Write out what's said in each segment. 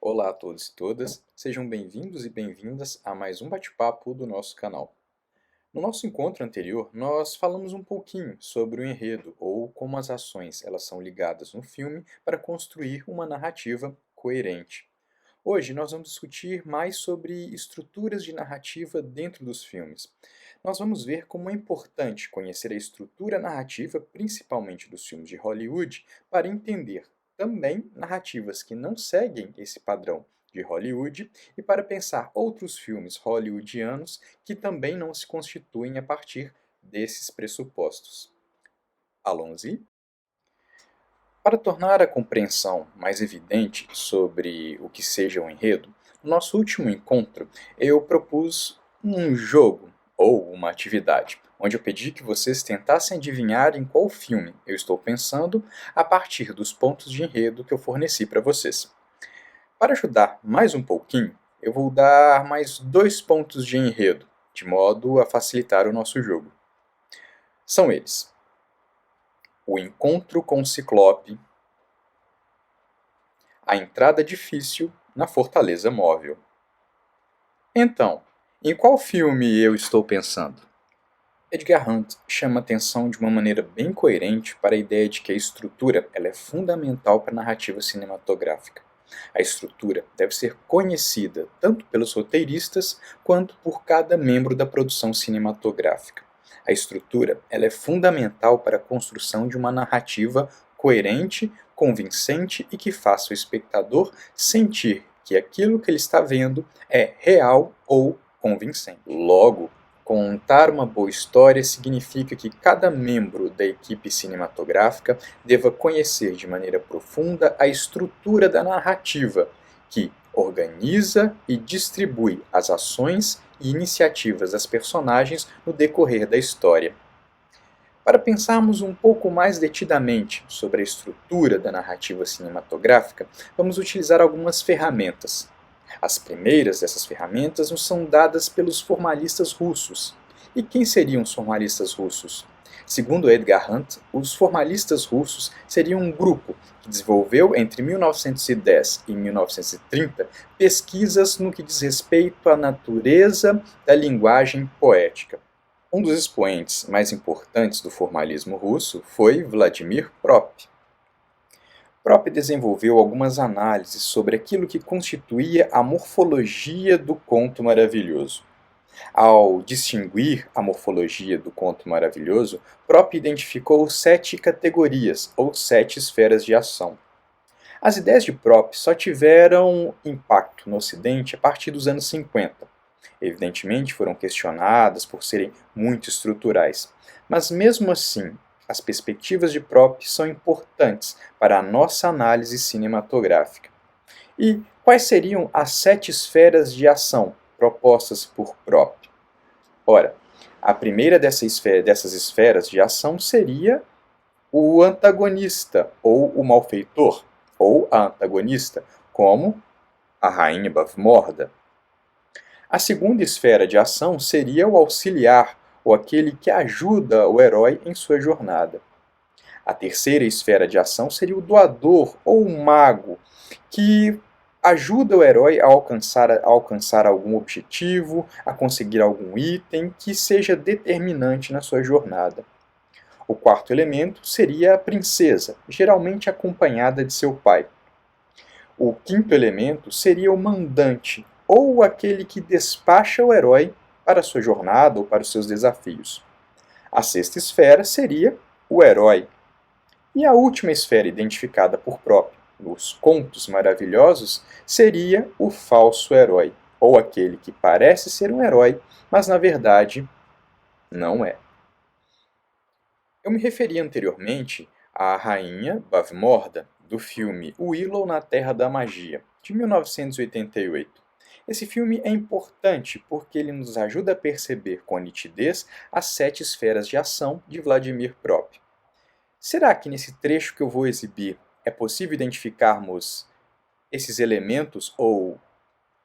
Olá a todos e todas, sejam bem-vindos e bem-vindas a mais um bate-papo do nosso canal. No nosso encontro anterior, nós falamos um pouquinho sobre o enredo ou como as ações elas são ligadas no filme para construir uma narrativa coerente. Hoje nós vamos discutir mais sobre estruturas de narrativa dentro dos filmes. Nós vamos ver como é importante conhecer a estrutura narrativa, principalmente dos filmes de Hollywood, para entender também narrativas que não seguem esse padrão de Hollywood e para pensar outros filmes hollywoodianos que também não se constituem a partir desses pressupostos. Alonzi? Para tornar a compreensão mais evidente sobre o que seja o enredo, no nosso último encontro eu propus um jogo ou uma atividade, onde eu pedi que vocês tentassem adivinhar em qual filme eu estou pensando a partir dos pontos de enredo que eu forneci para vocês. Para ajudar mais um pouquinho, eu vou dar mais 2 pontos de enredo, de modo a facilitar o nosso jogo. São eles: o encontro com o Ciclope, a entrada difícil na Fortaleza Móvel. Então, em qual filme eu estou pensando? Edgar Hunt chama atenção de uma maneira bem coerente para a ideia de que a estrutura ela é fundamental para a narrativa cinematográfica. A estrutura deve ser conhecida tanto pelos roteiristas quanto por cada membro da produção cinematográfica. A estrutura ela é fundamental para a construção de uma narrativa coerente, convincente e que faça o espectador sentir que aquilo que ele está vendo é real ou convincente. Logo, contar uma boa história significa que cada membro da equipe cinematográfica deva conhecer de maneira profunda a estrutura da narrativa, que organiza e distribui as ações e iniciativas das personagens no decorrer da história. Para pensarmos um pouco mais detidamente sobre a estrutura da narrativa cinematográfica, vamos utilizar algumas ferramentas. As primeiras dessas ferramentas nos são dadas pelos formalistas russos. E quem seriam os formalistas russos? Segundo Edgar Hunt, os formalistas russos seriam um grupo que desenvolveu entre 1910 e 1930 pesquisas no que diz respeito à natureza da linguagem poética. Um dos expoentes mais importantes do formalismo russo foi Vladimir Prop. Prop desenvolveu algumas análises sobre aquilo que constituía a morfologia do conto maravilhoso. Ao distinguir a morfologia do conto maravilhoso, Prop identificou 7 categorias, ou 7 esferas de ação. As ideias de Prop só tiveram impacto no Ocidente a partir dos anos 50. Evidentemente foram questionadas por serem muito estruturais, mas mesmo assim, as perspectivas de Prop são importantes para a nossa análise cinematográfica. E quais seriam as 7 esferas de ação propostas por Prop? Ora, a primeira dessas esferas de ação seria o antagonista, ou o malfeitor, ou a antagonista, como a Rainha Bavmorda. A segunda esfera de ação seria o auxiliar, ou aquele que ajuda o herói em sua jornada. A terceira esfera de ação seria o doador, ou o mago, que ajuda o herói a alcançar algum objetivo, a conseguir algum item que seja determinante na sua jornada. O quarto elemento seria a princesa, geralmente acompanhada de seu pai. O quinto elemento seria o mandante, ou aquele que despacha o herói para a sua jornada ou para os seus desafios. A sexta esfera seria o herói. E a última esfera identificada por Prop nos contos maravilhosos seria o falso herói, ou aquele que parece ser um herói, mas na verdade não é. Eu me referi anteriormente à Rainha Bavmorda, do filme Willow na Terra da Magia, de 1988. Esse filme é importante porque ele nos ajuda a perceber com nitidez as 7 esferas de ação de Vladimir Prop. Será que nesse trecho que eu vou exibir é possível identificarmos esses elementos ou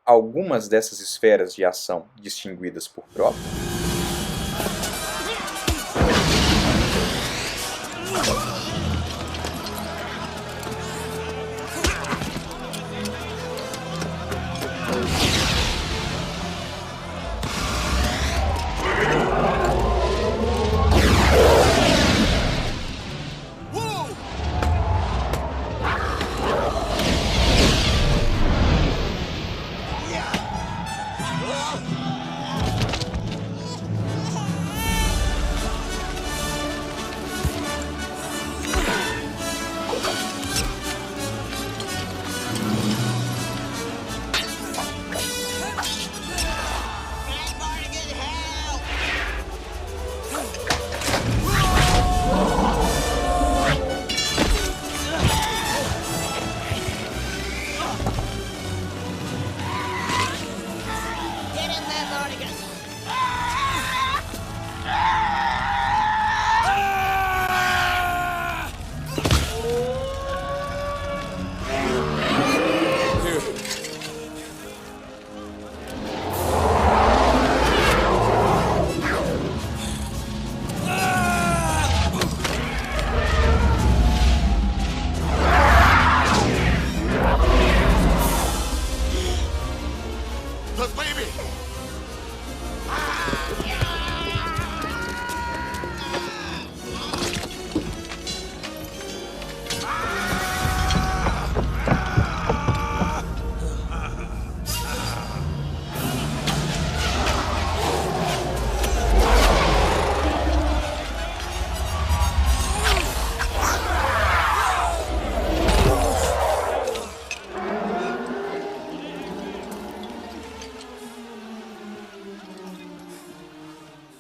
algumas dessas esferas de ação distinguidas por Prop?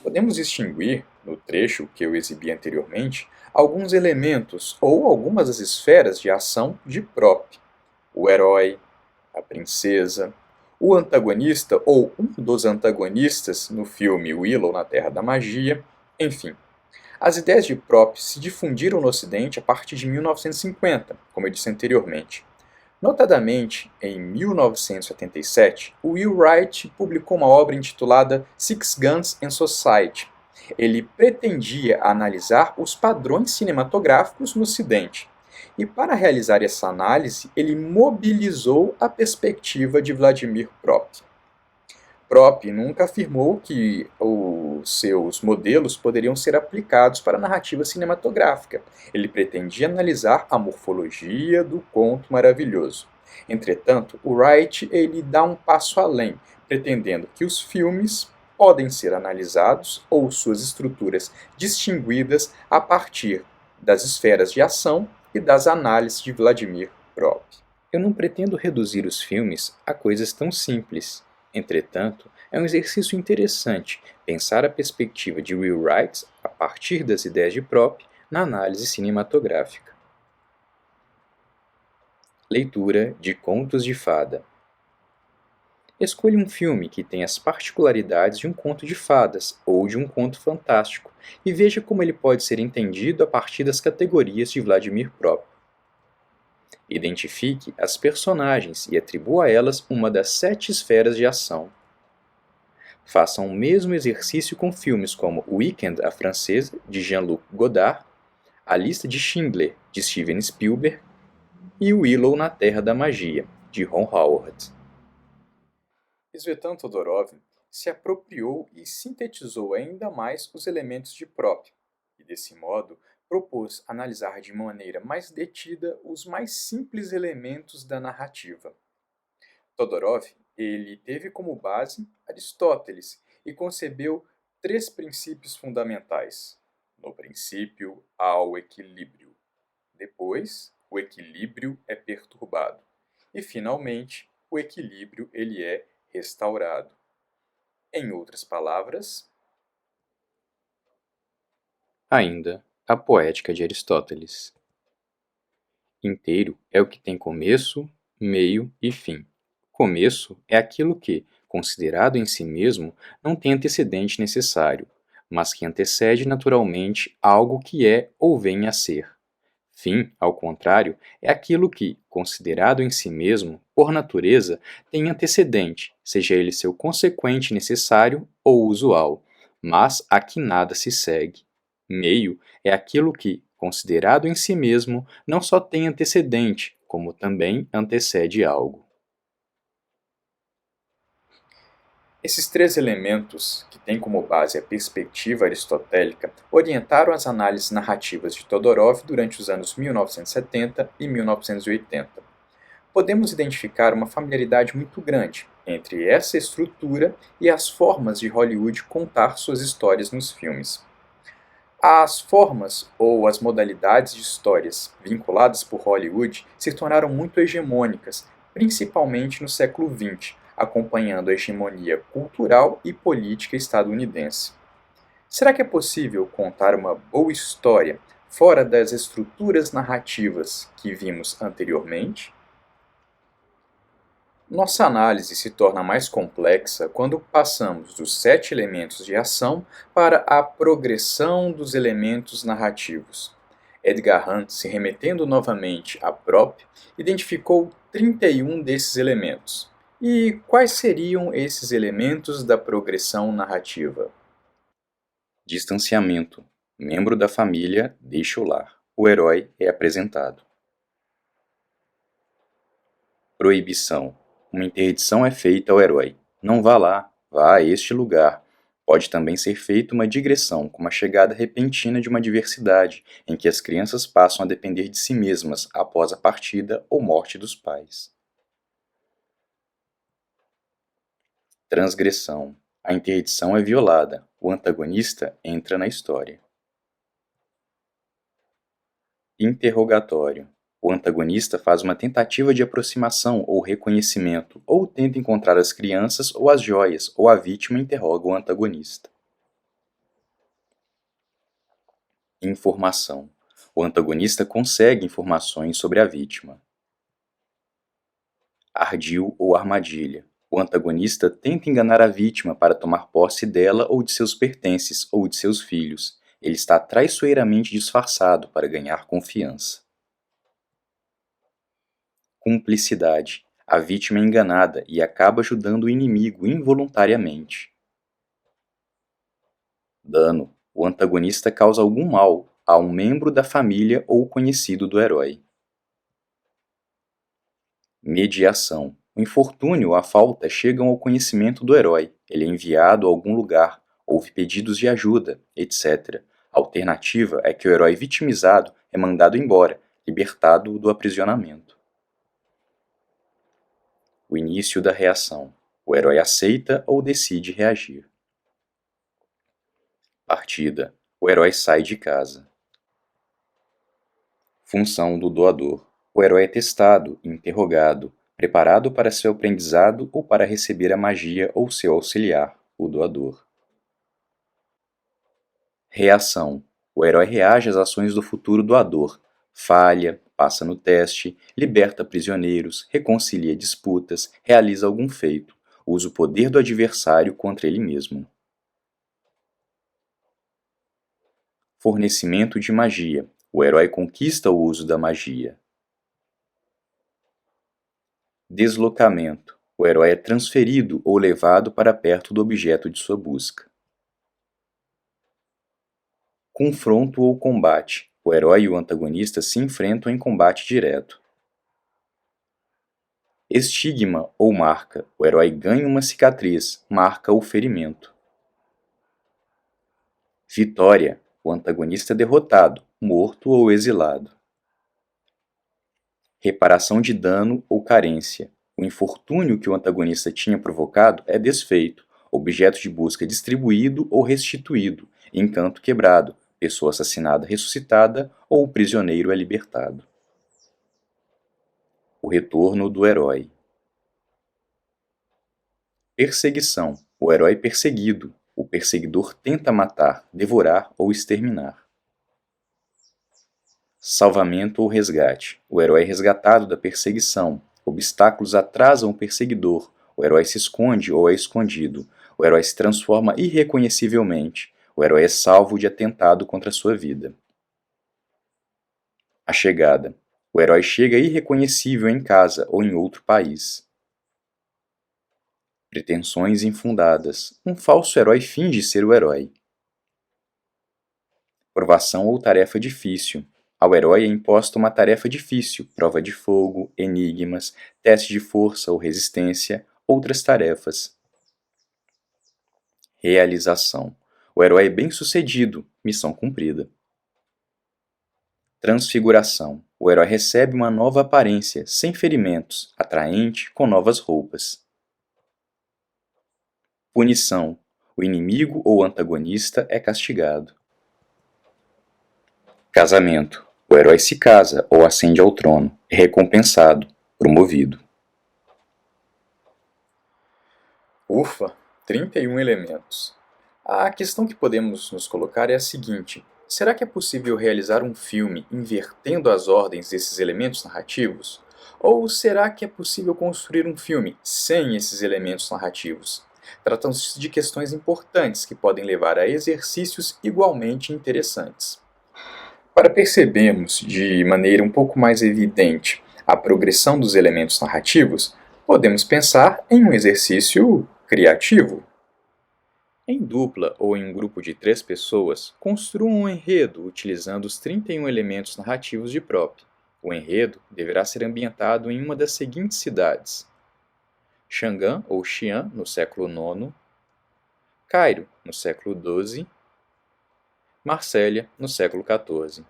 Podemos distinguir, no trecho que eu exibi anteriormente, alguns elementos ou algumas das esferas de ação de Prop: o herói, a princesa, o antagonista ou um dos antagonistas no filme Willow na Terra da Magia, enfim. As ideias de Prop se difundiram no Ocidente a partir de 1950, como eu disse anteriormente. Notadamente, em 1977, Will Wright publicou uma obra intitulada Six Guns and Society. Ele pretendia analisar os padrões cinematográficos no Ocidente. E para realizar essa análise, ele mobilizou a perspectiva de Vladimir Prop. Prop nunca afirmou que os seus modelos poderiam ser aplicados para a narrativa cinematográfica. Ele pretendia analisar a morfologia do conto maravilhoso. Entretanto, o Wright ele dá um passo além, pretendendo que os filmes podem ser analisados ou suas estruturas distinguidas a partir das esferas de ação e das análises de Vladimir Prop. Eu não pretendo reduzir os filmes a coisas tão simples. Entretanto, é um exercício interessante pensar a perspectiva de Will Wright a partir das ideias de Prop na análise cinematográfica. Leitura de Contos de Fada. Escolha um filme que tenha as particularidades de um conto de fadas ou de um conto fantástico e veja como ele pode ser entendido a partir das categorias de Vladimir Prop. Identifique as personagens e atribua a elas uma das 7 esferas de ação. Façam o mesmo exercício com filmes como Weekend à Francesa, de Jean-Luc Godard, A Lista de Schindler, de Steven Spielberg, e Willow na Terra da Magia, de Ron Howard. Svetlana Todorov se apropriou e sintetizou ainda mais os elementos de Prop, e desse modo propôs analisar de maneira mais detida os mais simples elementos da narrativa. Todorov ele teve como base Aristóteles e concebeu 3 princípios fundamentais. No princípio, há o equilíbrio. Depois, o equilíbrio é perturbado. E, finalmente, o equilíbrio ele é restaurado. Em outras palavras, ainda a poética de Aristóteles. Inteiro é o que tem começo, meio e fim. Começo é aquilo que, considerado em si mesmo, não tem antecedente necessário, mas que antecede naturalmente algo que é ou vem a ser. Fim, ao contrário, é aquilo que, considerado em si mesmo, por natureza, tem antecedente, seja ele seu consequente necessário ou usual, mas a que nada se segue. Meio é aquilo que, considerado em si mesmo, não só tem antecedente, como também antecede algo. Esses 3 elementos, que têm como base a perspectiva aristotélica, orientaram as análises narrativas de Todorov durante os anos 1970 e 1980. Podemos identificar uma familiaridade muito grande entre essa estrutura e as formas de Hollywood contar suas histórias nos filmes. As formas ou as modalidades de histórias vinculadas por Hollywood se tornaram muito hegemônicas, principalmente no século XX, acompanhando a hegemonia cultural e política estadunidense. Será que é possível contar uma boa história fora das estruturas narrativas que vimos anteriormente? Nossa análise se torna mais complexa quando passamos dos 7 elementos de ação para a progressão dos elementos narrativos. Edgar Hunt, se remetendo novamente a Prop, identificou 31 desses elementos. E quais seriam esses elementos da progressão narrativa? Distanciamento. Membro da família deixa o lar. O herói é apresentado. Proibição. Uma interdição é feita ao herói. Não vá lá, vá a este lugar. Pode também ser feita uma digressão, como a chegada repentina de uma adversidade, em que as crianças passam a depender de si mesmas após a partida ou morte dos pais. Transgressão. A interdição é violada, o antagonista entra na história. Interrogatório. O antagonista faz uma tentativa de aproximação ou reconhecimento, ou tenta encontrar as crianças ou as joias, ou a vítima interroga o antagonista. Informação. O antagonista consegue informações sobre a vítima. Ardil ou armadilha. O antagonista tenta enganar a vítima para tomar posse dela ou de seus pertences ou de seus filhos. Ele está traiçoeiramente disfarçado para ganhar confiança. Cumplicidade. A vítima é enganada e acaba ajudando o inimigo involuntariamente. Dano. O antagonista causa algum mal a um membro da família ou conhecido do herói. Mediação. O infortúnio ou a falta chegam ao conhecimento do herói. Ele é enviado a algum lugar, houve pedidos de ajuda, etc. A alternativa é que o herói vitimizado é mandado embora, libertado do aprisionamento. O início da reação. O herói aceita ou decide reagir. Partida. O herói sai de casa. Função do doador. O herói é testado, interrogado, preparado para seu aprendizado ou para receber a magia ou seu auxiliar, o doador. Reação. O herói reage às ações do futuro doador, falha, passa no teste, liberta prisioneiros, reconcilia disputas, realiza algum feito, usa o poder do adversário contra ele mesmo. Fornecimento de magia. O herói conquista o uso da magia. Deslocamento. O herói é transferido ou levado para perto do objeto de sua busca. Confronto ou combate. O herói e o antagonista se enfrentam em combate direto. Estigma ou marca. O herói ganha uma cicatriz, marca ou ferimento. Vitória. O antagonista é derrotado, morto ou exilado. Reparação de dano ou carência. O infortúnio que o antagonista tinha provocado é desfeito, objeto de busca distribuído ou restituído, encanto quebrado, pessoa assassinada ressuscitada ou o prisioneiro é libertado. O retorno do herói. Perseguição. O herói perseguido. O perseguidor tenta matar, devorar ou exterminar. Salvamento ou resgate. O herói é resgatado da perseguição. Obstáculos atrasam o perseguidor. O herói se esconde ou é escondido. O herói se transforma irreconhecivelmente. O herói é salvo de atentado contra sua vida. A chegada. O herói chega irreconhecível em casa ou em outro país. Pretensões infundadas. Um falso herói finge ser o herói. Provação ou tarefa difícil. Ao herói é imposta uma tarefa difícil, prova de fogo, enigmas, teste de força ou resistência, outras tarefas. Realização. O herói é bem-sucedido, missão cumprida. Transfiguração. O herói recebe uma nova aparência, sem ferimentos, atraente, com novas roupas. Punição. O inimigo ou antagonista é castigado. Casamento. O herói se casa ou ascende ao trono, é recompensado, promovido. Ufa, 31 elementos. A questão que podemos nos colocar é a seguinte: será que é possível realizar um filme invertendo as ordens desses elementos narrativos? Ou será que é possível construir um filme sem esses elementos narrativos? Tratam-se de questões importantes que podem levar a exercícios igualmente interessantes. Para percebermos de maneira um pouco mais evidente a progressão dos elementos narrativos, podemos pensar em um exercício criativo. Em dupla ou em um grupo de 3 pessoas, construam um enredo utilizando os 31 elementos narrativos de Prop. O enredo deverá ser ambientado em uma das seguintes cidades: Chang'an ou Xi'an, no século IX, Cairo, no século XII, Marsella, no século XIV.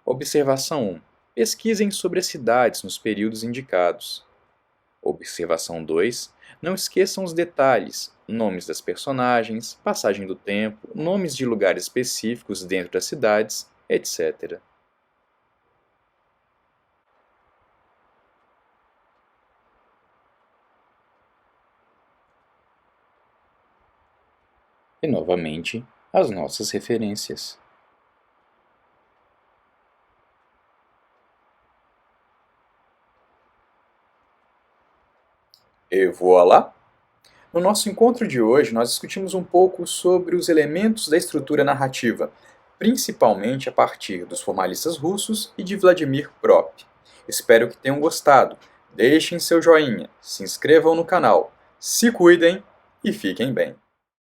Observação 1. Pesquisem sobre as cidades nos períodos indicados. Observação 2. Não esqueçam os detalhes, nomes das personagens, passagem do tempo, nomes de lugares específicos dentro das cidades, etc. E novamente, as nossas referências. E voilà! No nosso encontro de hoje, nós discutimos um pouco sobre os elementos da estrutura narrativa, principalmente a partir dos formalistas russos e de Vladimir Prop. Espero que tenham gostado. Deixem seu joinha, se inscrevam no canal, se cuidem e fiquem bem.